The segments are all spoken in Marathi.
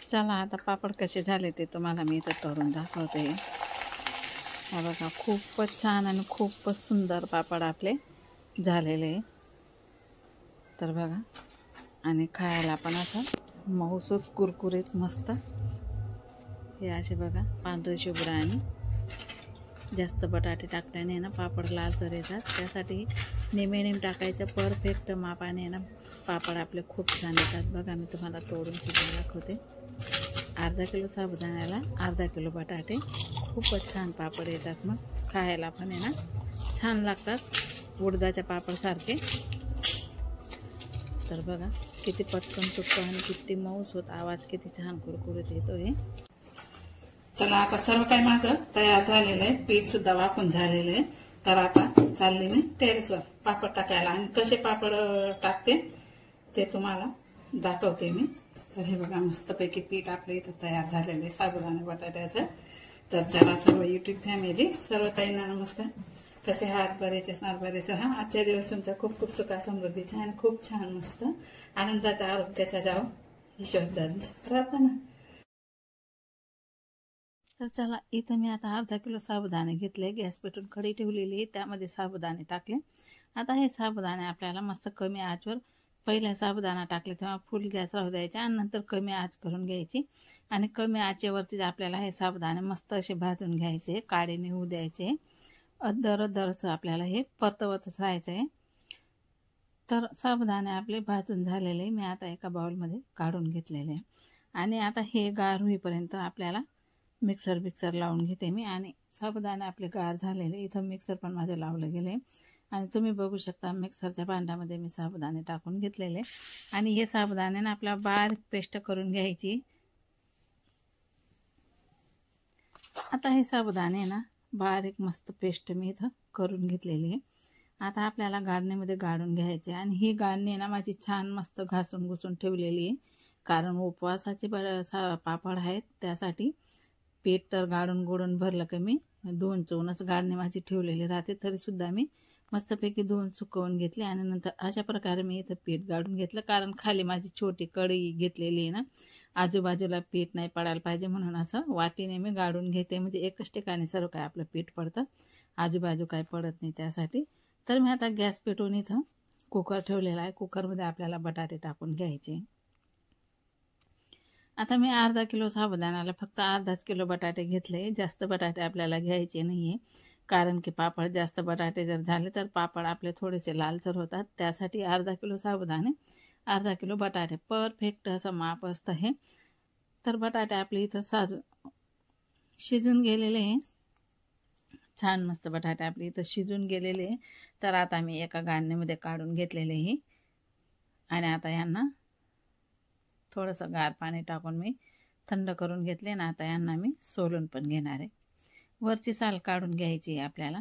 चला आता पापड कसे झाले ते तुम्हाला मी इथं तळून दाखवते। हा बघा, खूपच छान आणि खूपच सुंदर पापड आपले झालेले। तर बघा, आणि खायला पण असं मऊसूत कुरकुरीत मस्त हे असे बघा, पांढरे शुभ्र आणि जास्त बटाटे टाकल्याने ना पापड लालसर येतात, त्यासाठी नेम टाकायचं परफेक्ट मापाने ना पापड आपले खूप छान येतात। बघा, मी तुम्हाला तोडून सुद्धा दाखवते। अर्धा किलो साबुदाण्याला अर्धा किलो बटाटे, खूपच छान पापड येतात। मग खायला पण आहे ना छान लागतात, उडदाच्या पापडसारखे। तर बघा किती पटकन सुकतो आणि किती मऊस होत, आवाज किती छान कुरकुरीत येतो हे। चला आता सर्व काही माझं तयार झालेलं आहे, पीठ सुद्धा वाफून झालेलं आहे। तर आता चालले मी टेरेसवर पापड टाकायला, आणि कसे पापड टाकते ते तुम्हाला दाखवते मी। तर हे बघा, मस्तपैकी पीठ आपलं इथं तयार झालेलं आहे साबुदाणा बटाट्याचं। तर चला सर्व यूट्यूब फॅमिली, सर्व ताईंना नमस्कार। कसे आहात? बरेच असणार, बरेच राहा। आजच्या दिवस तुमचा खूप खूप सुखा समृद्धीचा आणि खूप छान मस्त आनंदाचा आरोग्याचा जाव ईश्वरचरणी प्रार्थना। तर चला, इथं मी आता अर्धा किलो साबुदाणे घेतले, गॅस पेटून कढई ठेवलेली, त्यामध्ये साबुदाणे टाकले। आता हे साबुदाणे आपल्याला मस्त कमी आचवर, पहिला साबुदाणा टाकले तेव्हा फुल गॅस राहू द्यायचा आणि नंतर कमी आच करून घ्यायची, आणि कमी आचेवरती आपल्याला हे साबुदाणे मस्त असे भाजून घ्यायचे, काळे निघू द्यायचे। दरच आपल्याला हे परतवतच राहायचं आहे। तर साबुदाणे आपले भाजून झालेले मी आता एका बाउलमध्ये काढून घेतलेले, आणि आता हे गार होईपर्यंत आपल्याला मिक्सर लावून घेते मी। आणि साबुदाणे आपले गार झालेले, इथं मिक्सर पण माझे लावलं गेले, आणि तुम्ही बघू शकता मिक्सरच्या भांड्यामध्ये मी साबुदाणे टाकून घेतलेले। आणि हे साबुदाणे ना आपल्याला बारीक पेस्ट करून घ्यायची। आता हे साबुदाणे ना बारीक मस्त पेस्ट मी इथं करून घेतलेली आहे। आता आपल्याला गाळणीमध्ये गाळून घ्यायचे, आणि ही गाळणी ना माझी छान मस्त घासून घुसून ठेवलेली आहे, कारण उपवासाचे पापड आहेत, त्यासाठी पीठ तर गाळून गोळून भरलं की मी धुवून चोवूनच गाळणी माझी ठेवलेली राहते। तरी सुद्धा मी मस्तपैकी धुवून सुकवून घेतली, आणि नंतर अशा प्रकारे मी इथं पीठ गाळून घेतलं, कारण खाली माझी छोटी कढई घेतलेली आहे ना, आजूबाजूला पीठ नाही पडायला पाहिजे म्हणून असं वाटीने मी गाळून घेते, म्हणजे एकच ठिकाणी सर्व काय आपलं पीठ पडतं, आजूबाजू काय पडत नाही त्यासाठी। तर मी आता गॅस पेटवून इथं कुकर ठेवलेला आहे, कुकरमध्ये आपल्याला बटाटे टाकून घ्यायचे। आता मी अर्धा किलो साबुदाण्याला फक्त अर्धाच किलो बटाटे घेतले, जास्त बटाटे आपल्याला घ्यायचे नाहीये, कारण की पापड जास्त बटाटे जर झाले तर पापड आपले थोडेसे लालसर होतात, त्यासाठी अर्धा किलो साबुदाणे अर्धा किलो बटाटे, परफेक्ट असं माप असतं हे। तर बटाटे आपले इथं शिजून गेलेले आहे, छान मस्त बटाटे आपले इथं शिजून गेलेले। तर आता मी एका गाळणीमध्ये काढून घेतलेले आहे, आणि आता यांना थोडंसं गार पाणी टाकून मी थंड करून घेतले ना। आता यांना मी सोलून पण घेणार आहे, वरची साल काढून घ्यायची आहे आपल्याला।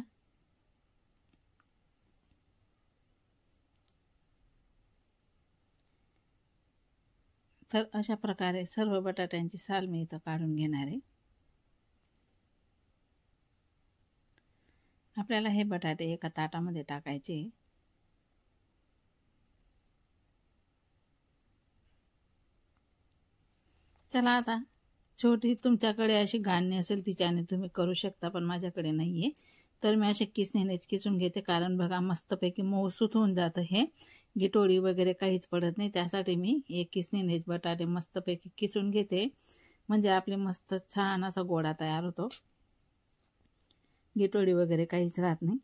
तर अशा प्रकारे सर्व बटाट्यांची साल मी इथं काढून घेणार आहे। आपल्याला हे बटाटे एका ताटामध्ये टाकायचे। चला, आता छोटी तुमच्याकडे अशी गाळणी असेल तिच्याने तुम्ही करू शकता, पण माझ्याकडे नाही आहे, तर मी असे किसणीनेच किसून घेते, कारण बघा मस्तपैकी मऊसूत होऊन जातं हे, गिटोळी वगैरे काहीच पडत नाही, त्यासाठी मी एक किसणीनेच बटाटे मस्तपैकी किसून घेते, म्हणजे आपले मस्त छान असा गोळा तयार होतो, गिटोळी वगैरे काहीच राहत नाही।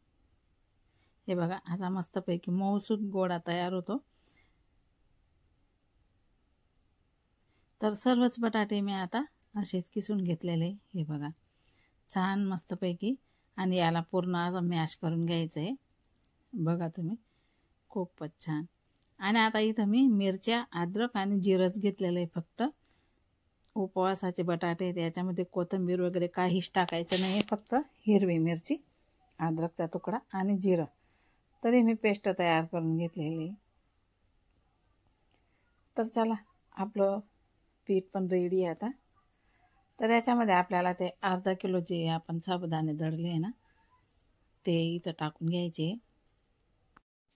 हे बघा, असा मस्तपैकी मऊसूत गोळा तयार होतो। तर सर्वच बटाटे मी आता असेच किसून घेतलेले, हे बघा छान मस्तपैकी, आणि याला पूर्ण असं मॅश करून घ्यायचं आहे, बघा तुम्ही, खूपच छान। आणि आता इथं मी मिरच्या, अद्रक आणि जिरंच घेतलेलं आहे, फक्त उपवासाचे बटाटे, याच्यामध्ये कोथिंबीर वगैरे काहीच टाकायचं नाही, फक्त हिरवी मिरची, अद्रकचा तुकडा आणि जिरं, तरी मी पेस्ट तयार करून घेतलेली। तर चला, आपलं पीठ पण रेडी आहे आता। तर याच्यामध्ये आपल्याला ते अर्धा किलो जे आपण साबुदाणे दळले आहे ना, ते इथं टाकून घ्यायचे,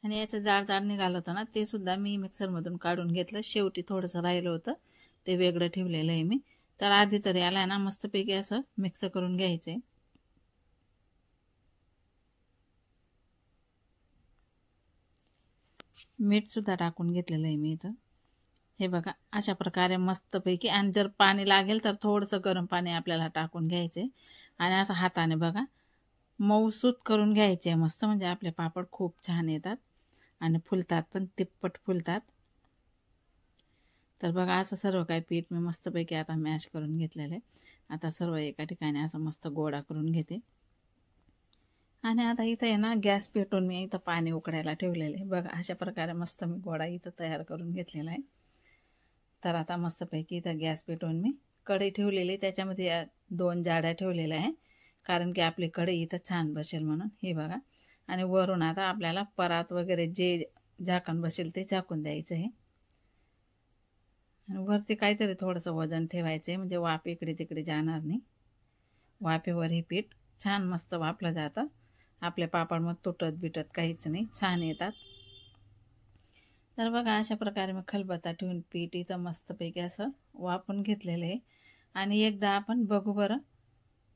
आणि याचं जाड निघालं होतं ना, ते सुद्धा मी मिक्सरमधून काढून घेतलं, शेवटी थोडंसं राहिलं होतं ते वेगळं ठेवलेलं आहे मी. तर आधी तर याला ना मस्तपैकी असं मिक्स करून घ्यायचं आहे. मीठ सुद्धा टाकून घेतलेलं आहे मी इथं. हे बघा अशा प्रकारे मस्तपैकी. आणि जर पाणी लागेल तर थोडंसं गरम पाणी आपल्याला टाकून घ्यायचे आणि असं हाताने बघा मऊसूत करून घ्यायचे मस्त. म्हणजे आपले पापड खूप छान येतात आणि फुलतात पण तिप्पट फुलतात. तर बघा असं सर्व काही पीठ मी मस्तपैकी आता मॅश करून घेतलेलं आहे. आता सर्व एका ठिकाणी असं मस्त गोळा करून घेते. आणि आता इथं आहे ना गॅस पेटवून मी इथं पाणी उकडायला ठेवलेलं आहे. बघा अशा प्रकारे मस्त मी गोळा इथं तयार करून घेतलेला आहे. तर आता मस्तपैकी इथं गॅस पेटवून मी कढई ठेवलेली, त्याच्यामध्ये 2 जाड्या ठेवलेल्या आहे, कारण की आपली कढई इथं छान बसेल म्हणून. हे बघा. आणि वरून आता आपल्याला परात वगैरे जे झाकण बसेल ते झाकून द्यायचं आहे. आणि वरती काहीतरी थोडंसं वजन ठेवायचं आहे, म्हणजे वाफ इकडे तिकडे जाणार नाही. वाफेवर हे पीठ छान मस्त वाफलं जातं. आपले पापड मग तुटत बिटत काहीच नाही, छान येतात. तर बघा अशा प्रकारे मी खलबत्ता ठेवून पीठ इथं मस्तपैकी असं वाफून घेतलेलं आहे. आणि एकदा आपण बघू बरं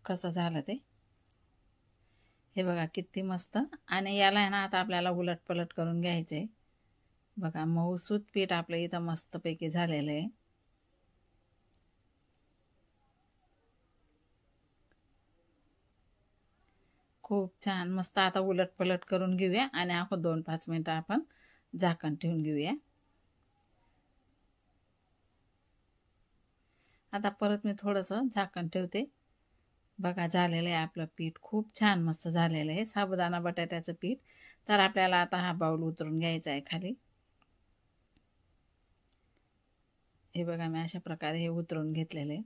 कसं झालं ते. हे बघा किती मस्त. आणि याला आहे ना आता आपल्याला उलट पलट करून घ्यायचं आहे. बघा मऊसूत पीठ आपलं इथं मस्तपैकी झालेलं आहे. खूप छान मस्त. आता उलट पलट करून घेऊया आणि आपण 2-5 मिनिटं आपण झाकण ठेवून घेऊया. आता परत मी थोडंसं झाकण ठेवते. बघा झालेलं आहे आपलं पीठ खूप छान मस्त झालेलं आहे, साबुदाणा बटाट्याचं पीठ. तर आपल्याला आता हा बाऊल उतरून घ्यायचा आहे खाली. हे बघा मी अशा प्रकारे हे उतरून घेतलेले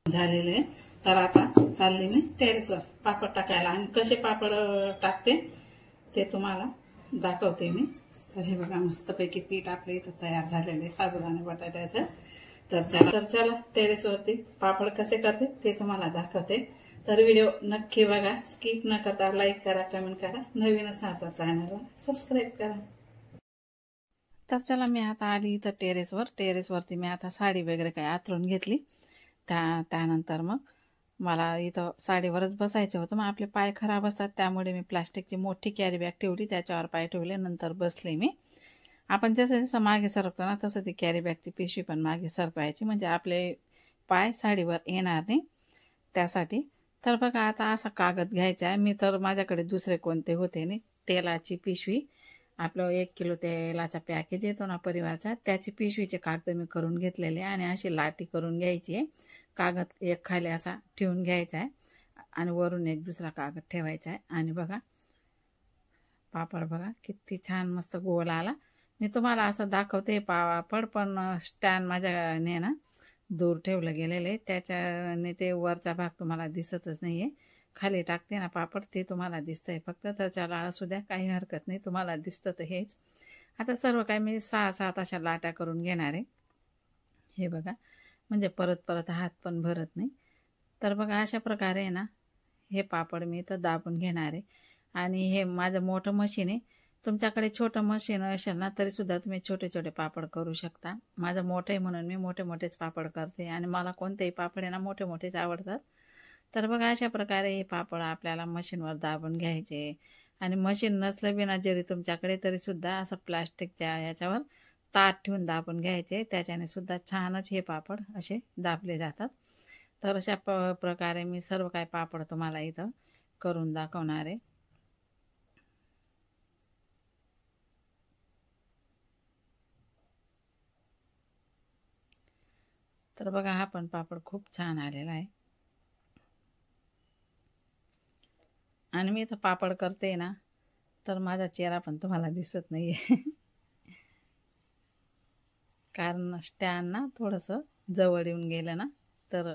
झालेले आहे. तर आता चालले मी टेरेसवर पापड टाकायला. आणि कसे पापड टाकते ते तुम्हाला दाखवते मी. तर हे बघा मस्तपैकी पीठ आपलं इथं तयार झालेलं आहे साबुदाणा बटाट्याचं. तर चला टेरेसवरती पापड कसे करते ते तुम्हाला दाखवते. तर व्हिडिओ नक्की बघा, स्किप न करता लाईक करा, कमेंट करा, नवीन असाल तर चॅनलला सबस्क्राईब करा. तर चला मी आता आली इथं टेरेसवरती मी आता साडी वगैरे काही आथरून घेतली. त्यानंतर मग मला इथं साडीवरच बसायचं होतं. मग आपले पाय खराब असतात, त्यामुळे मी प्लास्टिकची मोठी कॅरी बॅग ठेवली, त्याच्यावर पाय ठेवले, नंतर बसले मी. आपण जसं जसं मागे सरकतो ना तसं ती कॅरी बॅगची पिशवी पण मागे सरकवायची, म्हणजे आपले पाय साडीवर येणार नाही त्यासाठी. तर बघा आता असा कागद घ्यायचा आहे. मी तर माझ्याकडे दुसरे कोणते होते नाही. तेलाची पिशवी, आपलं 1 किलो तेलाचा पॅकेज येतो ना परिवारचा, त्याची पिशवीचे कागद मी करून घेतलेले आणि अशी लाटी करून घ्यायची आहे. कागद एक खाली असा ठेवून घ्यायचा आहे आणि वरून एक दुसरा कागद ठेवायचा आहे. आणि बघा पापड बघा किती छान मस्त गोल आला. मी तुम्हाला असं दाखवते पापड, पण स्टँड माझ्याने ना दूर ठेवलं गेलेलं आहे, त्याच्याने ते वरचा भाग तुम्हाला दिसतच नाही आहे. खाली टाकते ना पापड ते तुम्हाला दिसतंय फक्त. तर चला असू द्या, काही हरकत नाही, तुम्हाला दिसतं तर हेच. आता सर्व काही मी 6-7 अशा लाट्या करून घेणार आहे. हे बघा, म्हणजे परत परत हात पण भरत नाही. तर बघा अशा प्रकारे ना हे पापड मी इथं दाबून घेणार आहे. आणि हे माझं मोठं मशीन आहे. तुमच्याकडे छोटं मशीन असेल ना तरीसुद्धा तुम्ही छोटे छोटे पापड करू शकता. माझं मोठं आहे म्हणून मी मोठे मोठेच पापड करते, आणि मला कोणतेही पापड आहे ना मोठे मोठेच आवडतात. तर बघा अशा प्रकारे हे पापड आपल्याला मशीनवर दाबून घ्यायचे. आणि मशीन नसलं बिना जरी तुमच्याकडे तरीसुद्धा असं प्लास्टिकच्या याच्यावर ताट ठेवून दाबून घ्यायचे, त्याच्याने सुद्धा छानच हे पापड असे दाबले जातात. तर अशा प्रकारे मी सर्व काही पापड तुम्हाला इथं करून दाखवणार आहे. तर बघा हा पण पापड खूप छान आलेला आहे. आणि मी इथं पापड करते ना तर माझा चेहरा पण तुम्हाला दिसत नाही आहे कारण स्टँड ना थोडंसं जवळ येऊन गेलं ना, तर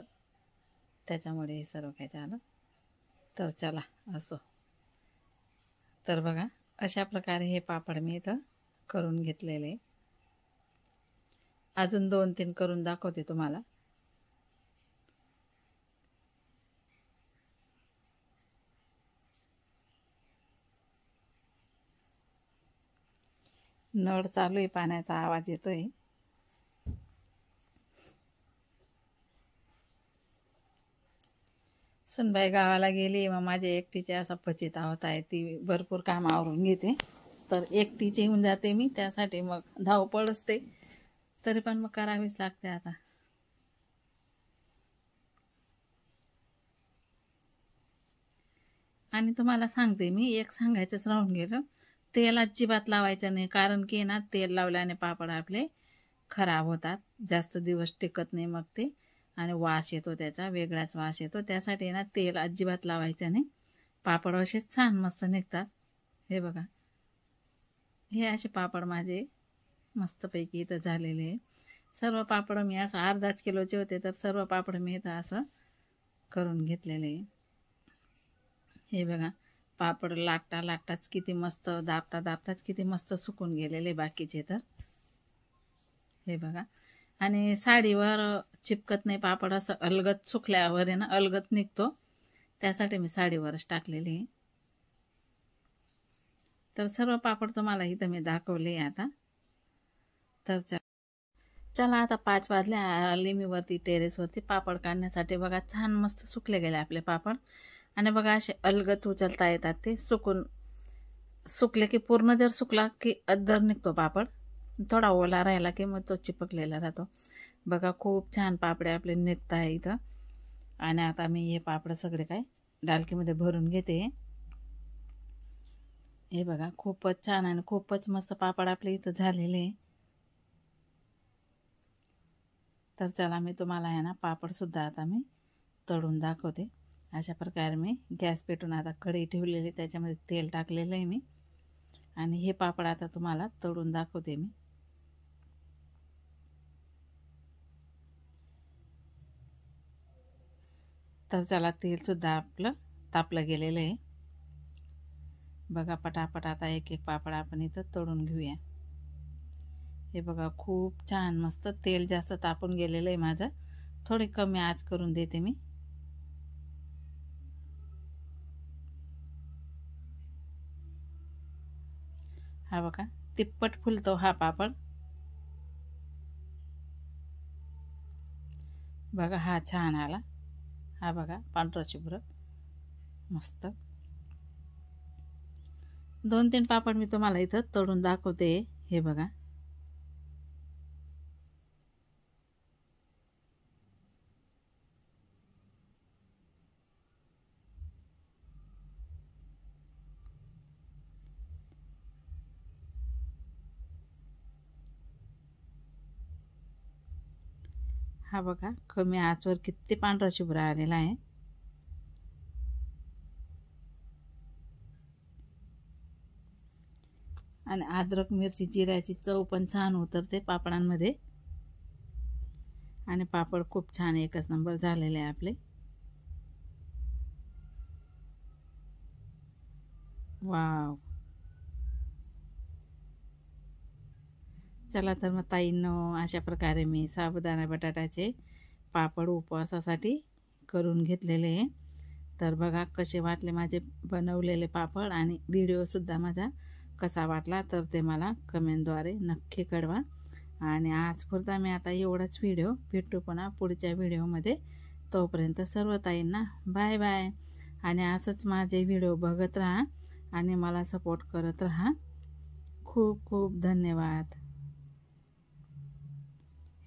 त्याच्यामुळे हे सर्व काही झालं. तर चला असो. तर बघा अशा प्रकारे हे पापड मी इथं करून घेतलेले. अजून 2-3 करून दाखवते तुम्हाला. नळ चालू आहे, पाण्याचा आवाज येतोय. सुनबाई गावाला गेली, मग माझी एकटीचे असा पचिता होत आहे. ती भरपूर काम आवरून घेते, तर एकटीची येऊन जाते मी, त्यासाठी मग धावपळ असते, तरी पण मग करावीच लागते आता. आणि तुम्हाला सांगते मी, एक सांगायचंच राहून गेलं, तेल अजिबात लावायचं नाही. कारण की ना, तेल लावल्याने पापड आपले खराब होतात, जास्त दिवस टिकत नाही मग ते, आणि वास येतो त्याचा, वेगळाच वास येतो. त्यासाठी ना तेल अजिबात लावायचं नाही. पापड असेच छान मस्त निघतात. हे बघा, हे असे पापड माझे मस्तपैकी इथं झालेले आहे. सर्व पापड मी असं अर्धाच किलोचे होते, तर सर्व पापड मी इथं असं करून घेतलेले आहे. हे बघा, पापड लाटताच किती मस्त, दाबताच किती मस्त सुकून गेलेले बाकीचे तर. हे बघा, आणि साडीवर चिपकत नाही पापड, असं अलगत सुकल्यावर आहे ना, अलगत निघतो, त्यासाठी मी साडीवरच टाकलेले आहे. तर सर्व पापड तुम्हाला इथं मी दाखवले आता. तर चला आता 5 वाजले, आले मी वरती टेरेसवरती पापड काढण्यासाठी. बघा, छान मस्त सुकले गेले आपले पापड, आणि बघा असे अलगत उचलता येतात. ते सुकले की, पूर्ण जर सुकला की अद्दर निघतो पापड, थोडा ओला राहिला की मग तो चिपकलेला राहतो. बघा, खूप छान पापडे आपले निघत आहे इथं. आणि आता मी हे पापड सगळे काय डालकीमध्ये भरून घेते. हे बघा, खूपच छान आणि खूपच मस्त पापड आपले इथं झालेले आहे. तर चला, मी तुम्हाला आहे ना पापडसुद्धा आता मी तळून दाखवते. अशा प्रकारे मी गॅस पेटून आता कढई ठेवलेली, त्याच्यामध्ये तेल टाकलेलं आहे मी, आणि हे पापड आता तुम्हाला तळून दाखवते मी. तर चला, तेलसुद्धा आपलं तापलं गेलेलं आहे. बघा, पटापट आता एक एक पापड आपण इथं तळून घेऊया. हे बघा, खूप छान मस्त तेल जास्त तापून गेलेलं आहे माझं. थोडी कमी आच करून देते मी. हा बघा, तिप्पट फुलतो हा पापड. बघा, हा छान आला. हा बघा, पांढरा शुभ्र मस्त. 2-3 पापड मी तुम्हाला इथं तळून दाखवते. हे बघा, हा बघा, कमी आचवर किती पांढरा शुभ्र आलेला आहे. आणि अद्रक मिरची जिऱ्याची चव पण छान उतरते पापडांमध्ये. आणि पापड खूप छान एकच नंबर झालेले आहे आपले. वाव. चला तर मग ताईंनो, अशा प्रकारे मी साबुदाणा बटाट्याचे पापड उपवासासाठी करून घेतलेले आहे. तर बघा कसे वाटले माझे बनवलेले पापड, आणि व्हिडिओसुद्धा माझा कसा वाटला तर ते मला कमेंटद्वारे नक्की कळवा. आणि आजपुरता मी आता एवढाच व्हिडिओ, भेटू पुन्हा पुढच्या व्हिडिओमध्ये. तोपर्यंत सर्व ताईंना बाय बाय. आणि असंच माझे व्हिडिओ बघत राहा आणि मला सपोर्ट करत राहा. खूप खूप धन्यवाद.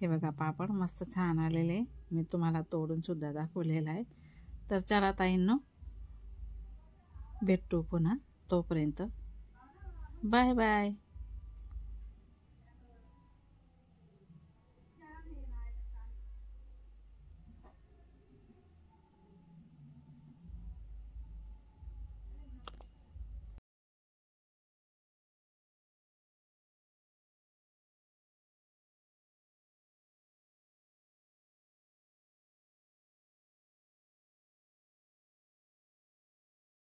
हे बघा, पापड मस्त छान आलेले, मी तुम्हाला तोडून सुद्धा दाखवलेला आहे. तर चला ताईंनो, भेटू पुन्हा. तोपर्यंत बाय बाय.